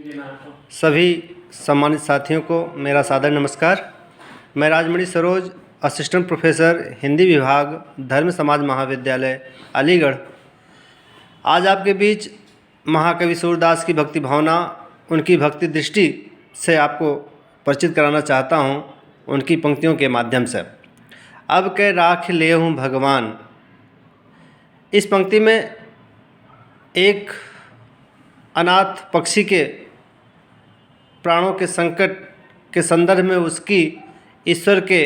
सभी सम्मानित साथियों को मेरा सादर नमस्कार। मैं राजमणि सरोज, असिस्टेंट प्रोफेसर हिंदी विभाग, धर्म समाज महाविद्यालय अलीगढ़, आज आपके बीच महाकवि सूरदास की भक्ति भावना, उनकी भक्ति दृष्टि से आपको परिचित कराना चाहता हूँ उनकी पंक्तियों के माध्यम से। अब कै राख ले हूँ भगवान। इस पंक्ति में एक अनाथ पक्षी के प्राणों के संकट के संदर्भ में उसकी ईश्वर के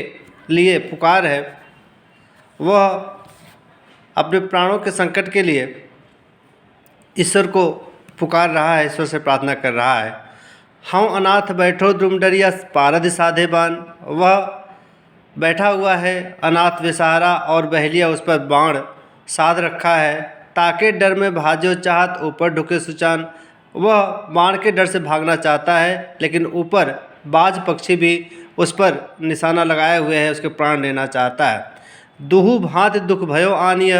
लिए पुकार है। वह अपने प्राणों के संकट के लिए ईश्वर को पुकार रहा है, ईश्वर से प्रार्थना कर रहा है। हाँ अनाथ बैठो द्रुमडरिया पारद साधे बान। वह बैठा हुआ है अनाथ बेसहारा और बहेलिया उस पर बाण साध रखा है। ताके डर में भाजो चाहत ऊपर ढुके सुचान। वह बाण के डर से भागना चाहता है, लेकिन ऊपर बाज पक्षी भी उस पर निशाना लगाए हुए है, उसके प्राण लेना चाहता है। दुहु भांति दुख भयो आनिय।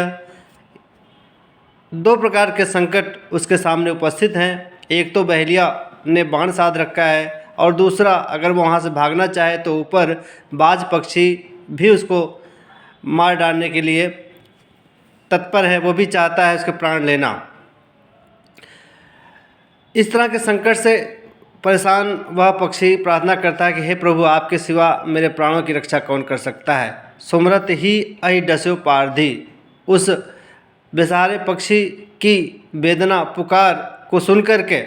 दो प्रकार के संकट उसके सामने उपस्थित हैं। एक तो बहेलिया ने बाण साध रखा है और दूसरा अगर वो वहाँ से भागना चाहे तो ऊपर बाज पक्षी भी उसको मार डालने के लिए तत्पर है, वो भी चाहता है उसके प्राण लेना। इस तरह के संकट से परेशान वह पक्षी प्रार्थना करता है कि हे प्रभु, आपके सिवा मेरे प्राणों की रक्षा कौन कर सकता है। सुमरत ही अहि डस्यो पारधी। उस बेसहारे पक्षी की वेदना पुकार को सुनकर के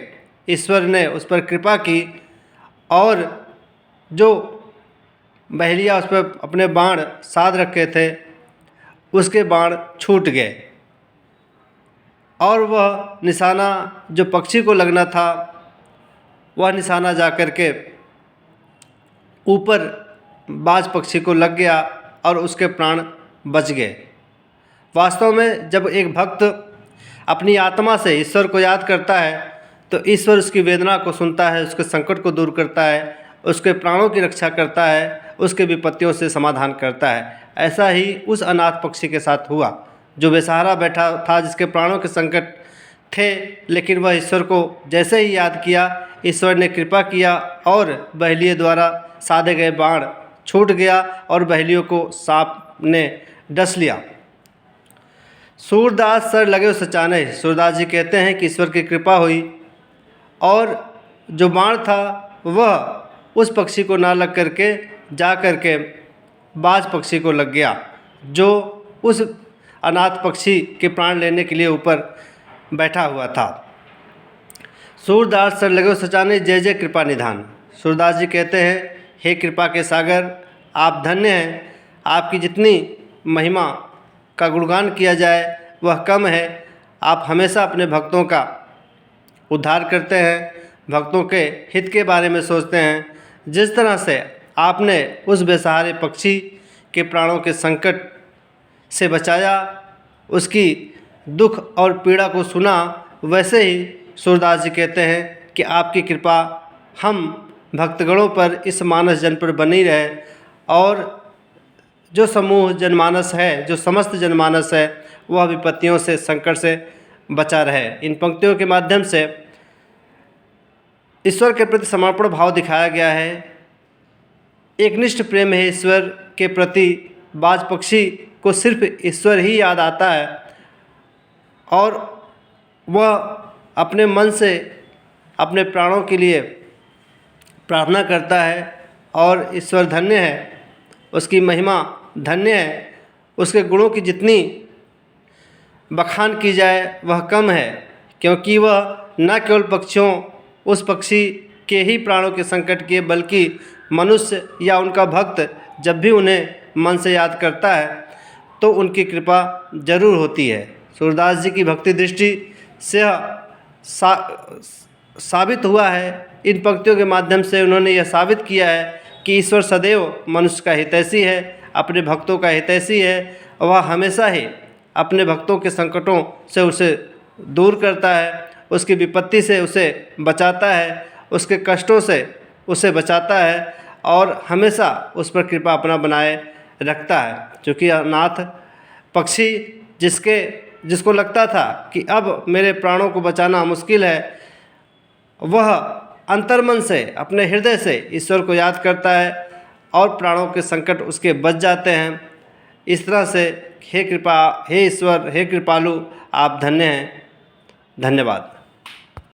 ईश्वर ने उस पर कृपा की और जो बहेलिया उस पर अपने बाण साध रखे थे उसके बाण छूट गए और वह निशाना जो पक्षी को लगना था वह निशाना जाकर के ऊपर बाज पक्षी को लग गया और उसके प्राण बच गए। वास्तव में जब एक भक्त अपनी आत्मा से ईश्वर को याद करता है तो ईश्वर उसकी वेदना को सुनता है, उसके संकट को दूर करता है, उसके प्राणों की रक्षा करता है, उसके विपत्तियों से समाधान करता है। ऐसा ही उस अनाथ पक्षी के साथ हुआ जो बेसहारा बैठा था, जिसके प्राणों के संकट थे, लेकिन वह ईश्वर को जैसे ही याद किया ईश्वर ने कृपा किया और बहेलिये द्वारा साधे गए बाण छूट गया और बहेलियों को सांप ने डस लिया। सूरदास सर लगे सचाने। सूरदास जी कहते हैं कि ईश्वर की कृपा हुई और जो बाण था वह उस पक्षी को ना लग करके जा करके बाज पक्षी को लग गया, जो उस अनाथ पक्षी के प्राण लेने के लिए ऊपर बैठा हुआ था। सूरदास सर लगे सचाने जय जय कृपा निधान। सूरदास जी कहते हैं, हे कृपा के सागर, आप धन्य हैं। आपकी जितनी महिमा का गुणगान किया जाए वह कम है। आप हमेशा अपने भक्तों का उद्धार करते हैं, भक्तों के हित के बारे में सोचते हैं। जिस तरह से आपने उस बेसहारे पक्षी के प्राणों के संकट से बचाया, उसकी दुख और पीड़ा को सुना, वैसे ही सूरदास जी कहते हैं कि आपकी कृपा हम भक्तगणों पर, इस मानस जन पर बनी रहे और जो समूह जनमानस है, जो समस्त जनमानस है, वह विपत्तियों से, संकट से बचा रहे। इन पंक्तियों के माध्यम से ईश्वर के प्रति समर्पण भाव दिखाया गया है। एकनिष्ठ प्रेम है ईश्वर के प्रति। बाज पक्षी को सिर्फ ईश्वर ही याद आता है और वह अपने मन से अपने प्राणों के लिए प्रार्थना करता है और ईश्वर धन्य है, उसकी महिमा धन्य है। उसके गुणों की जितनी बखान की जाए वह कम है, क्योंकि वह न केवल पक्षियों, उस पक्षी के ही प्राणों के संकट किए, बल्कि मनुष्य या उनका भक्त जब भी उन्हें मन से याद करता है तो उनकी कृपा जरूर होती है। सूरदास जी की भक्ति दृष्टि से साबित हुआ है। इन पंक्तियों के माध्यम से उन्होंने यह साबित किया है कि ईश्वर सदैव मनुष्य का हितैषी है, अपने भक्तों का हितैषी है। वह हमेशा ही अपने भक्तों के संकटों से उसे दूर करता है, उसकी विपत्ति से उसे बचाता है, उसके कष्टों से उसे बचाता है और हमेशा उस पर कृपा अपना बनाए रखता है। क्योंकि अनाथ पक्षी जिसको लगता था कि अब मेरे प्राणों को बचाना मुश्किल है, वह अंतर्मन से, अपने हृदय से ईश्वर को याद करता है और प्राणों के संकट उसके बच जाते हैं। इस तरह से हे ईश्वर, हे कृपालु, आप धन्य हैं। धन्यवाद।